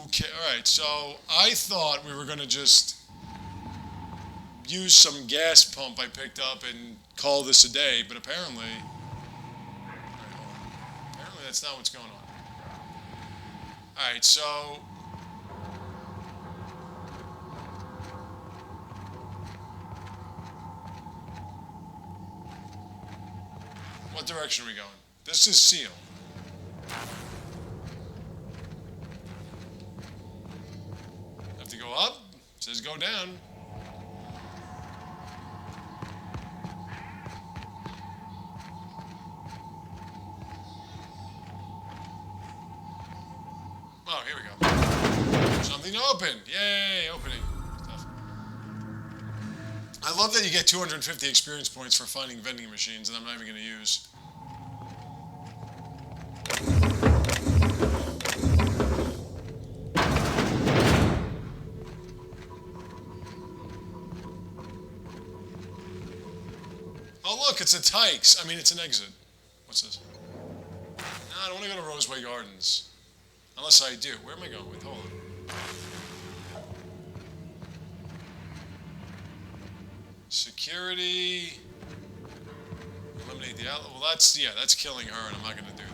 Okay, alright, so I thought we were gonna just use some gas pump I picked up and call this a day, but apparently... Alright, hold on. Apparently that's not what's going on. Alright, so... What direction are we going? This is seal. Have to go up? It says go down. Oh, here we go. Something to open. Yay, opening stuff. I love that you get 250 experience points for finding vending machines that I'm not even going to use. Oh, look, it's a Tykes. I mean, it's an exit. What's this? No, I don't want to go to Roseway Gardens. Unless I do. Where am I going with? Hold on. Security. Eliminate the outlaw. Well, that's killing her, and I'm not going to do that.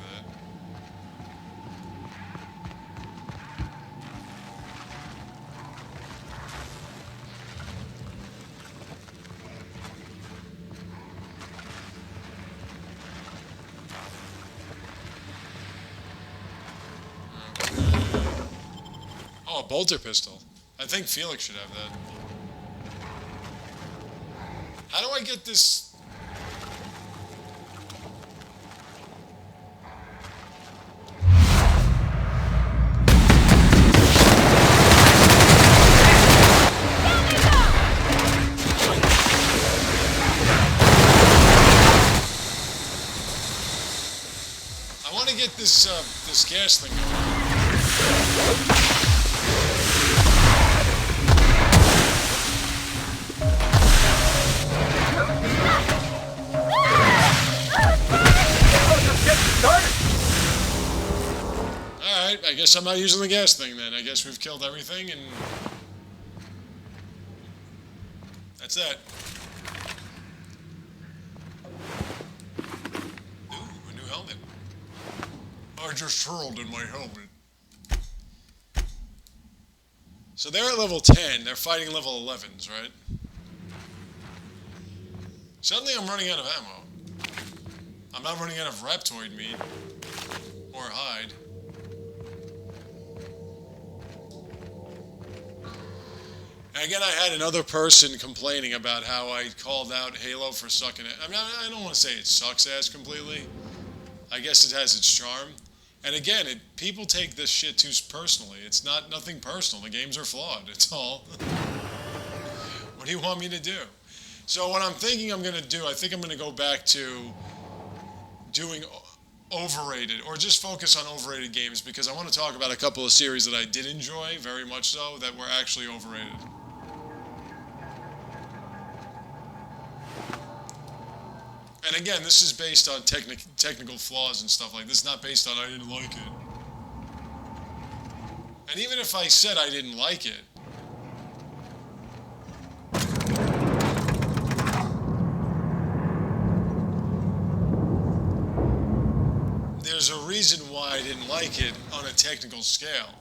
Oh, a bolter pistol. I think Felix should have that. How do I get this? I want to get this gas thing going. Alright, I guess I'm not using the gas thing then. I guess we've killed everything and... That's that. Ooh, a new helmet. I just hurled in my helmet. So they're at level 10. They're fighting level 11s, right? Suddenly I'm running out of ammo. I'm not running out of Raptoid meat. Or hide. And again, I had another person complaining about how I called out Halo for sucking it. I mean, I don't want to say it sucks ass completely. I guess it has its charm. And again, people take this shit too personally. It's nothing personal. The games are flawed. It's all. What do you want me to do? So what I'm thinking I'm going to do, I think I'm going to go back to doing overrated, or just focus on overrated games, because I want to talk about a couple of series that I did enjoy, very much so, that were actually overrated. And again, this is based on technical flaws and stuff like this. It's not based on I didn't like it. And even if I said I didn't like it, there's a reason why I didn't like it on a technical scale.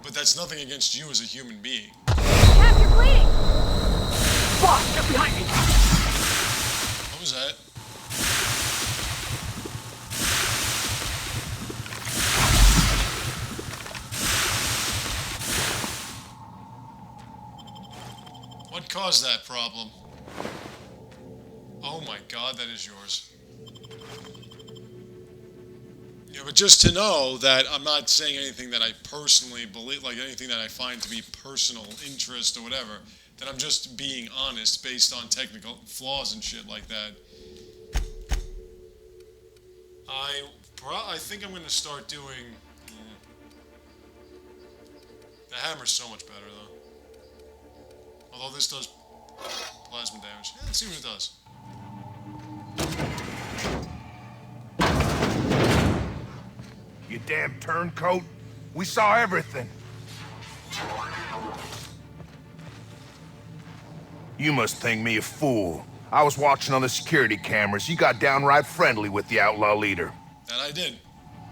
But that's nothing against you as a human being. Cap, you're bleeding! Fuck! Get behind me! What was that? What caused that problem? Oh my god, that is yours. Yeah, but just to know that I'm not saying anything that I personally believe, like anything that I find to be personal interest or whatever, that I'm just being honest based on technical flaws and shit like that. I think I'm going to start doing... The hammer's so much better, though. Although this does plasma damage. Yeah, let's see what it does. You damn turncoat. We saw everything. You must think me a fool. I was watching on the security cameras. You got downright friendly with the outlaw leader. That I did.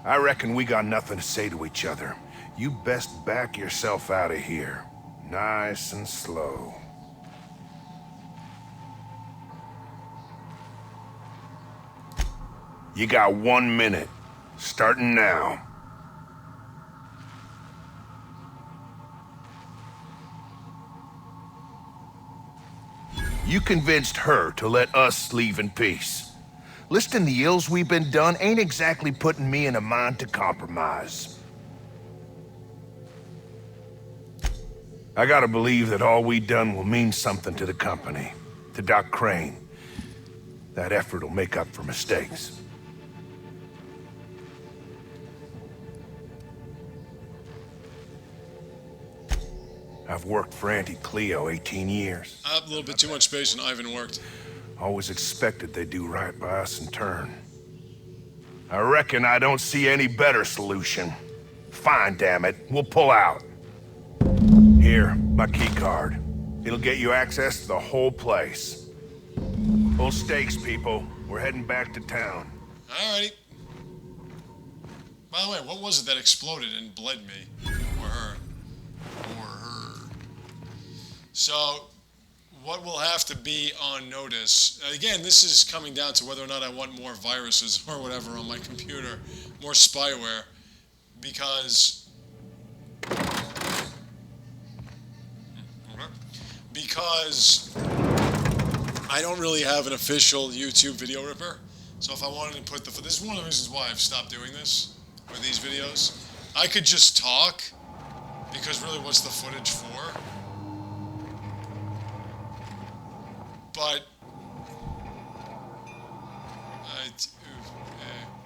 I reckon we got nothing to say to each other. You best back yourself out of here. Nice and slow. You got 1 minute. Starting now. You convinced her to let us leave in peace. Listing the ills we've been done ain't exactly putting me in a mind to compromise. I gotta believe that all we done will mean something to the company, to Doc Crane. That effort will make up for mistakes. I've worked for Auntie Cleo 18 years. A little bit too much space and Ivan worked. Always expected they'd do right by us in turn. I reckon I don't see any better solution. Fine, damn it. We'll pull out. Here, my key card. It'll get you access to the whole place. Full stakes, people. We're heading back to town. Alrighty. By the way, what was it that exploded and bled me? Or her? Or her. So, what will have to be on notice, again, this is coming down to whether or not I want more viruses or whatever on my computer, more spyware, because I don't really have an official YouTube video ripper. So if I wanted to put this is one of the reasons why I've stopped doing this with these videos. I could just talk, because really what's the footage for? But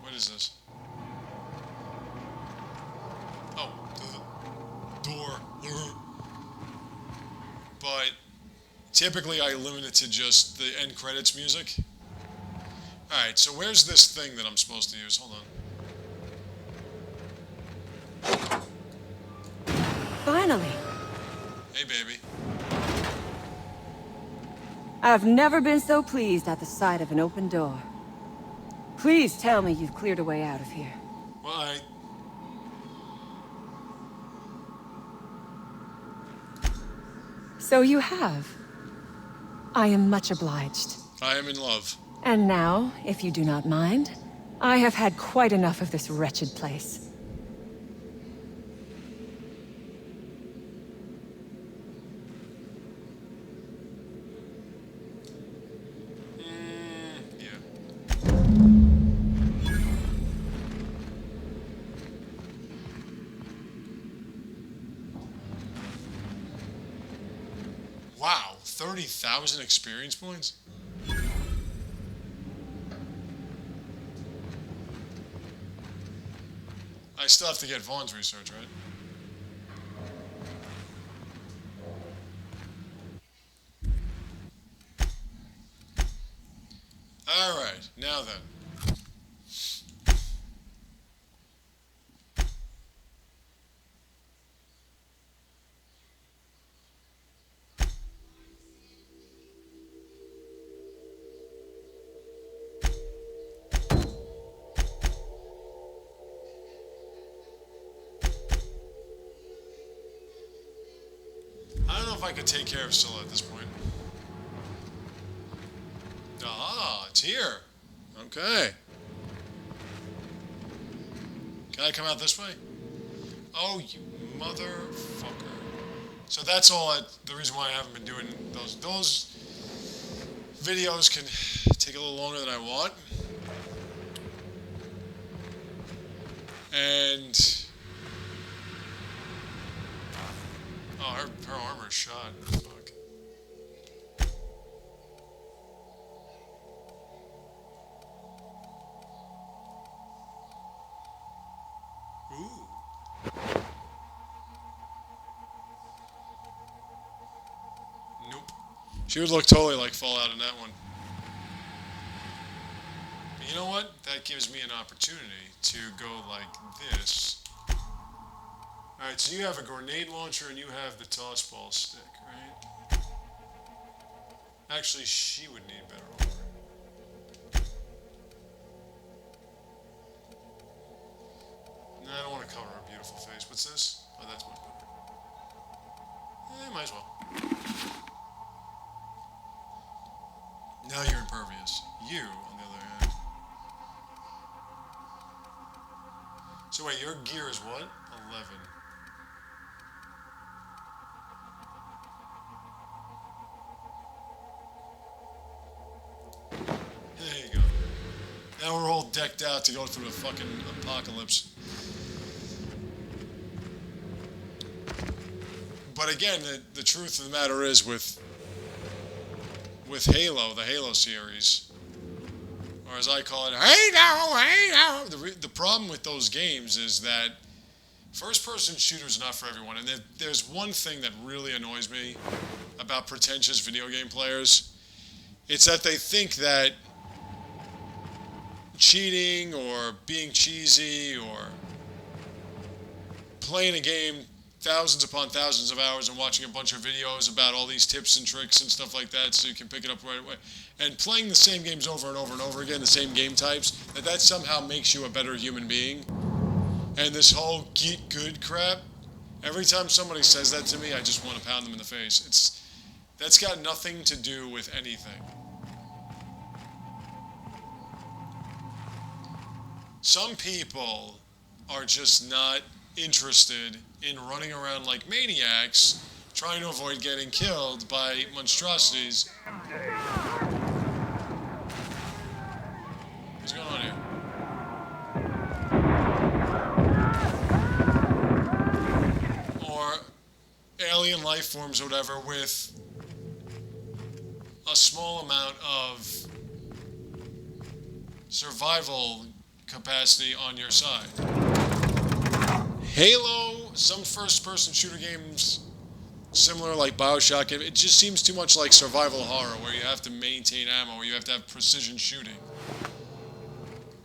what is this? Oh, the door. But typically I limit it to just the end credits music. Alright, so where's this thing that I'm supposed to use? Hold on. Finally. Hey, baby. I've never been so pleased at the sight of an open door. Please tell me you've cleared a way out of here. Well, So you have. I am much obliged. I am in love. And now, if you do not mind, I have had quite enough of this wretched place. Yeah. Wow, 30,000 experience points? I still have to get Vaughn's research, right? Alright, now then. I don't know if I could take care of Scylla at this point. Ah, it's here. Okay. Can I come out this way? Oh, you motherfucker. So that's all the reason why I haven't been doing those. Those videos can take a little longer than I want. And oh, her armor's shot. Fuck. Ooh. Nope. She would look totally like Fallout in that one. You know what? That gives me an opportunity to go like this. Alright, so you have a grenade launcher and you have the toss ball stick, right? Actually, she would need better armor. No, I don't want to cover her beautiful face. What's this? Oh, that's much better. Might as well. Now you're impervious. You, on the other hand. So wait, your gear is what? 11. There you go. Now we're all decked out to go through the fucking apocalypse. But again, the truth of the matter is with Halo, the Halo series, or as I call it, Halo. The problem with those games is that first-person shooters are not for everyone. And there's one thing that really annoys me about pretentious video game players. It's that they think that cheating or being cheesy or playing a game thousands upon thousands of hours and watching a bunch of videos about all these tips and tricks and stuff like that so you can pick it up right away, and playing the same games over and over and over again, the same game types, that somehow makes you a better human being. And this whole get good crap, every time somebody says that to me, I just want to pound them in the face. That's got nothing to do with anything. Some people are just not interested in running around like maniacs trying to avoid getting killed by monstrosities. What's going on here? Or alien life forms or whatever with a small amount of survival capacity on your side. Halo, some first-person shooter games, similar like BioShock, it just seems too much like survival horror, where you have to maintain ammo, where you have to have precision shooting.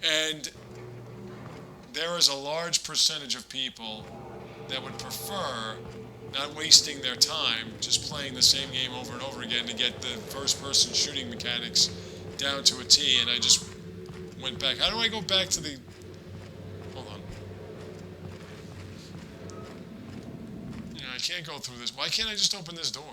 And there is a large percentage of people that would prefer not wasting their time just playing the same game over and over again to get the first-person shooting mechanics down to a T, and I just went back. How do I go back to the... Hold on. I can't go through this. Why can't I just open this door?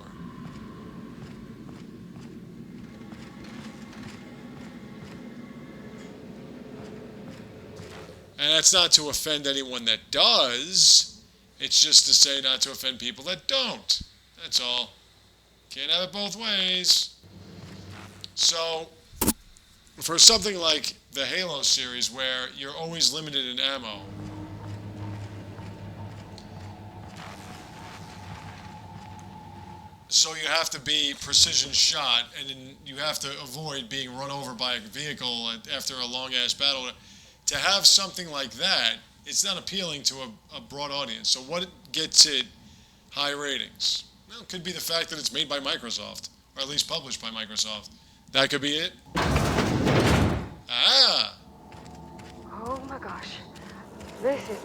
And that's not to offend anyone that does. It's just to say not to offend people that don't. That's all. Can't have it both ways. So, for something like the Halo series, where you're always limited in ammo, so you have to be precision shot, and then you have to avoid being run over by a vehicle after a long-ass battle. To have something like that, it's not appealing to a broad audience. So what gets it high ratings? Well, it could be the fact that it's made by Microsoft, or at least published by Microsoft. That could be it. Ah! Oh my gosh. This is...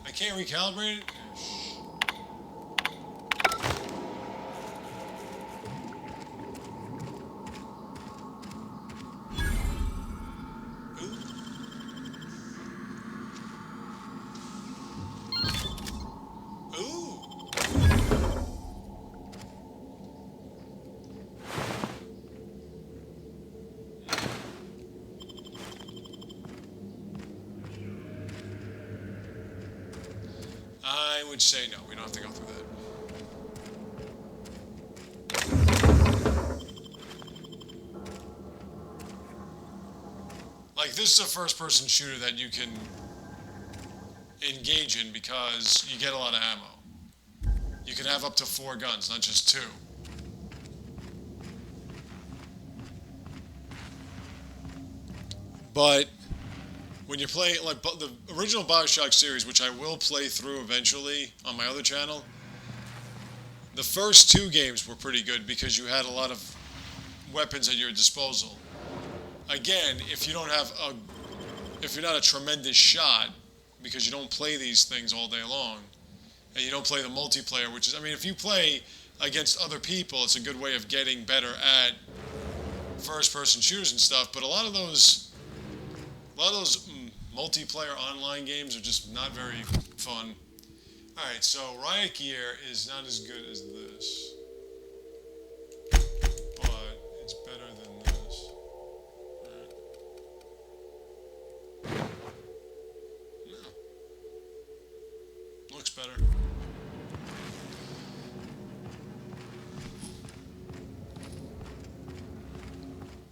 I can't recalibrate it? I would say no, we don't have to go through that. Like, this is a first-person shooter that you can engage in because you get a lot of ammo. You can have up to 4 guns, not just 2. But when you're playing, like, the original Bioshock series, which I will play through eventually on my other channel, the first 2 games were pretty good because you had a lot of weapons at your disposal. Again, if you're not a tremendous shot, because you don't play these things all day long, and you don't play the multiplayer, which is, I mean, if you play against other people, it's a good way of getting better at first-person shooters and stuff, but a lot of those multiplayer online games are just not very fun. Alright, so Riot Gear is not as good as this, but it's better than this. No. Looks better.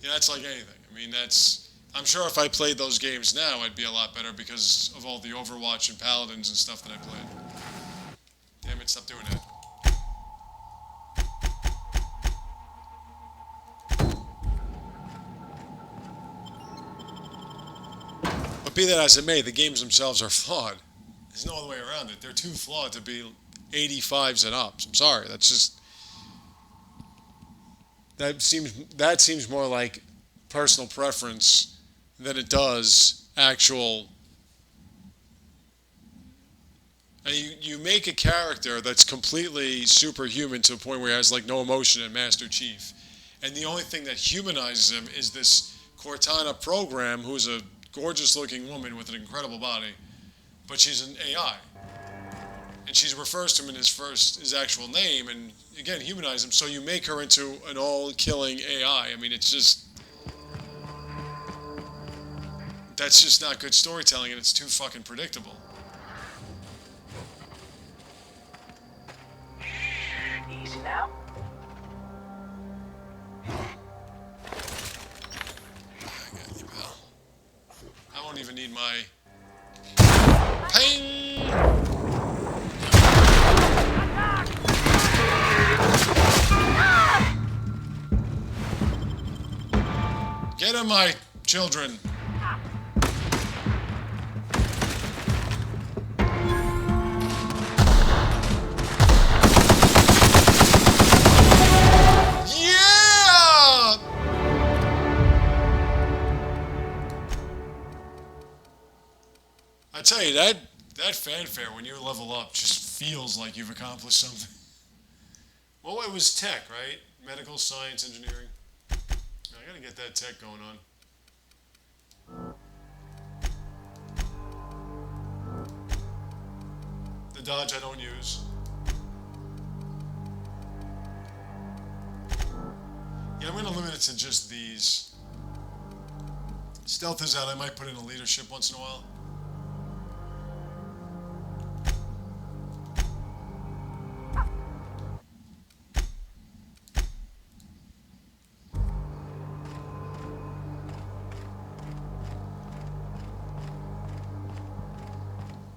Yeah, that's like anything. I mean, I'm sure if I played those games now, I'd be a lot better because of all the Overwatch and Paladins and stuff that I played. Damn it, stop doing that. But be that as it may, the games themselves are flawed. There's no other way around it. They're too flawed to be 85s and ups. I'm sorry, that's just... That seems more like personal preference than it does actual... And you make a character that's completely superhuman to the point where he has like no emotion in Master Chief. And the only thing that humanizes him is this Cortana program, who's a gorgeous looking woman with an incredible body. But she's an AI. And she refers to him in his actual name, and again, humanize him, so you make her into an all-killing AI. I mean, it's just... That's just not good storytelling, and it's too fucking predictable. Easy now. I got you, pal. I won't even need my... Ping! Get him, my children. Yeah! I tell you, that fanfare when you level up just feels like you've accomplished something. Well, it was tech, right? Medical science, engineering. I gotta get that tech going on. The dodge I don't use. Yeah, I'm gonna limit it to just these. Stealth is out. I might put in a leadership once in a while.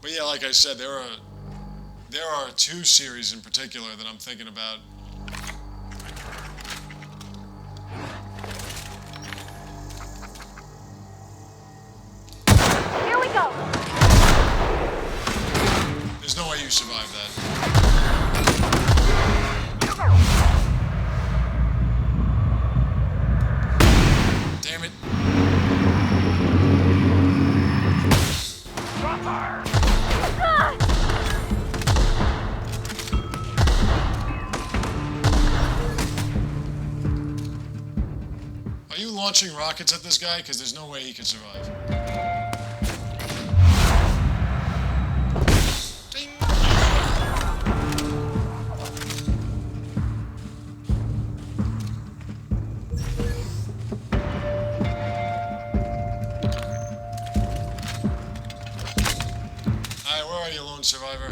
But yeah, like I said, there are 2 series in particular that I'm thinking about. Here we go. There's no way you survive that. Damn it. Are you launching rockets at this guy? Because there's no way he can survive. Ding. Alright, where are you, lone survivor?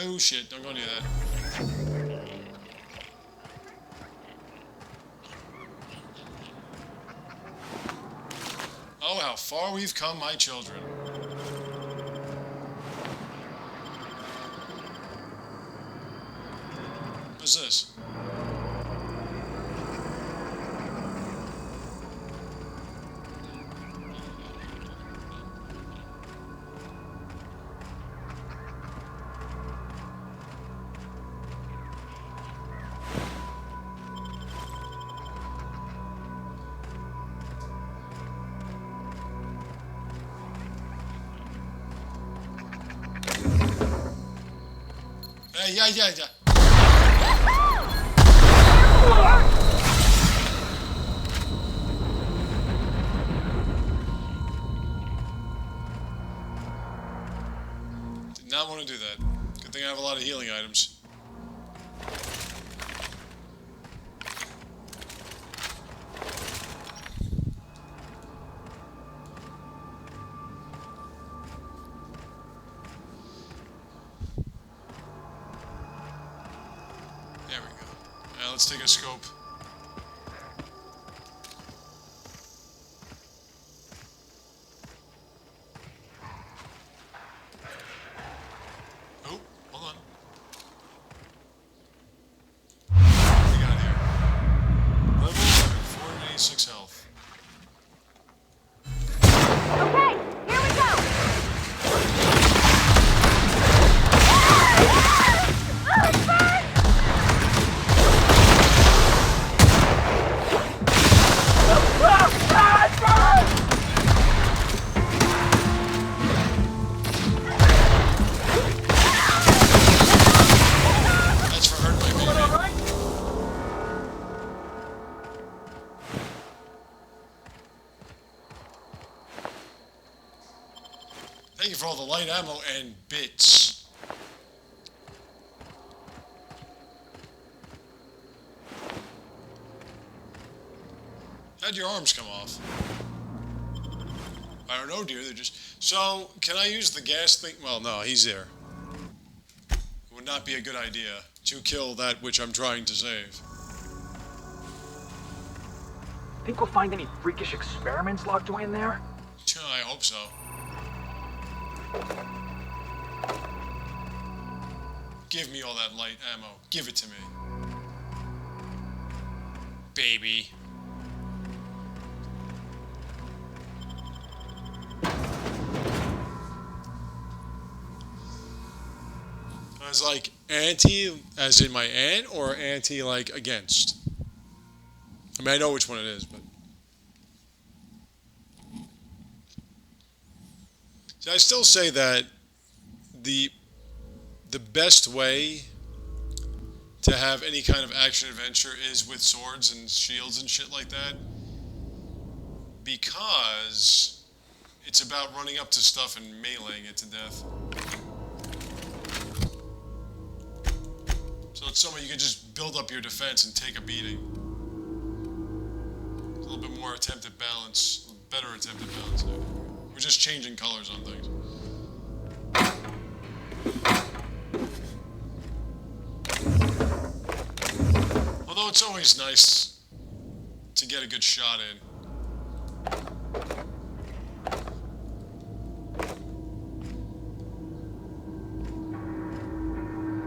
Oh shit, don't go near that. Oh, how far we've come, my children. What's this? Yeah. Did not want to do that. Good thing I have a lot of healing items. There we go. Now let's take a scope. Oh, hold on. What do we got here? Level 11, 486 health. Okay, here we go. That's for hurting my baby. Thank you for all the light ammo and bits. How'd your arms come off? I don't know, dear. They're just... So, can I use the gas thing? Well, no, he's there. It would not be a good idea to kill that which I'm trying to save. Think we'll find any freakish experiments locked away in there? I hope so. Give me all that light ammo. Give it to me. Baby. I was like, anti, as in my aunt, or anti, like, against? I mean, I know which one it is, but... So I still say that the best way to have any kind of action adventure is with swords and shields and shit like that, because it's about running up to stuff and meleeing it to death. So it's somewhere you can just build up your defense and take a beating. It's a little bit more attempted balance, better attempted balance there. We're just changing colors on things. Although it's always nice to get a good shot in.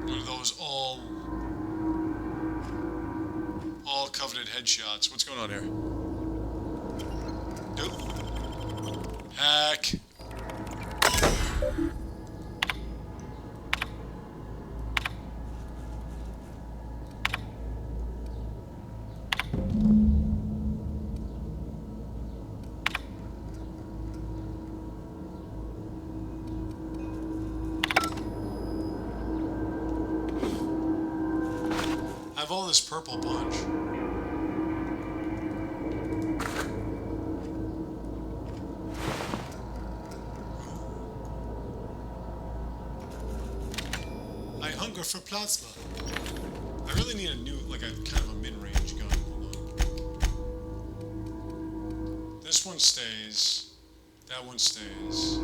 One of those all coveted headshots. What's going on here? Nope. Hack. I have all this purple punch. I hunger for plasma. I really need a new, like a kind of a mid-range gun. Hold on. This one stays. That one stays.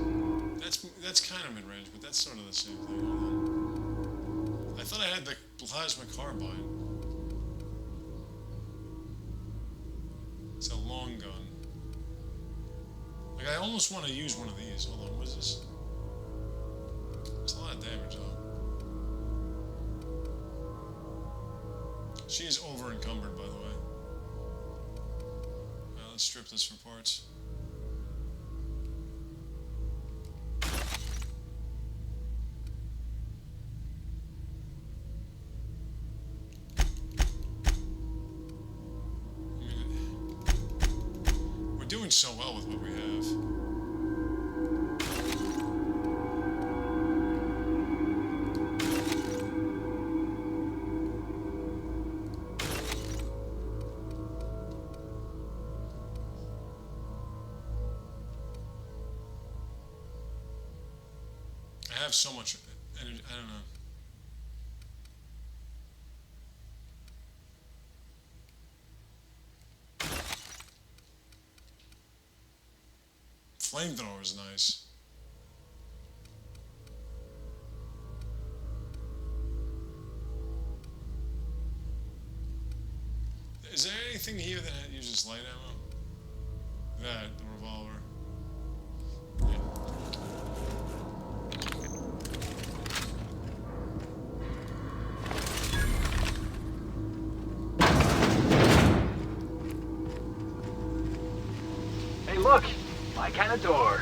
That's kind of mid-range, but that's sort of the same thing. Hold on. I thought I had the plasma carbine. It's a long gun. Like, I almost want to use one of these. Hold on, what is this? It's a lot of damage, though. She is over encumbered, by the way. Let's strip this for parts. We're doing so well with what we have. have so much energy. I don't know. Flamethrower is nice. Is there anything here that uses light ammo? That, the revolver. Yeah. Hey, look! My kind of door.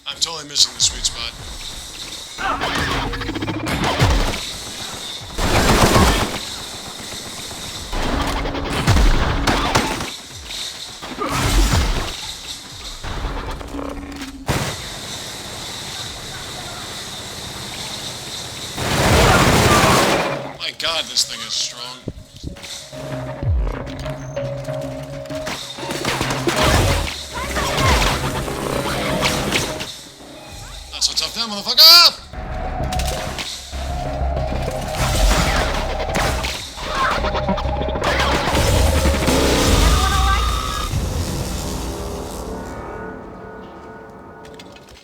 I'm totally missing the sweet spot. My God, this thing is strong. Not so tough now, motherfucker!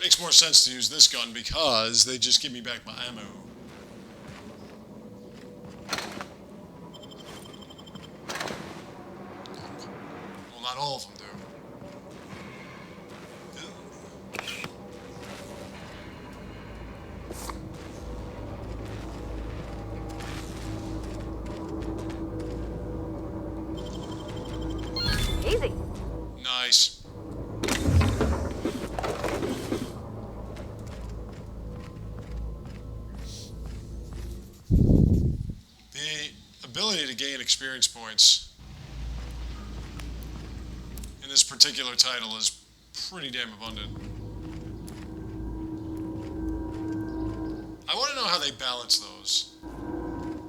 Makes more sense to use this gun because they just give me back my ammo. Well, not all of them do. Easy. Nice. The ability to gain experience points in this particular title is pretty damn abundant. I want to know how they balance those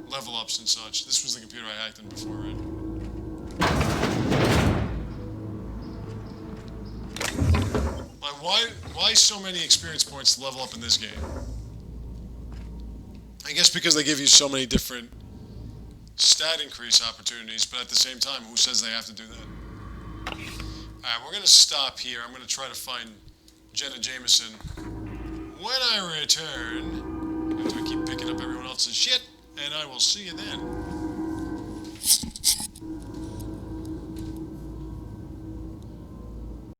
level ups and such. This was the computer I hacked in before, right? Why so many experience points to level up in this game? I guess because they give you so many different stat increase opportunities, but at the same time, who says they have to do that? Alright, we're going to stop here. I'm going to try to find Jenna Jameson. When I return, after I keep picking up everyone else's shit, and I will see you then.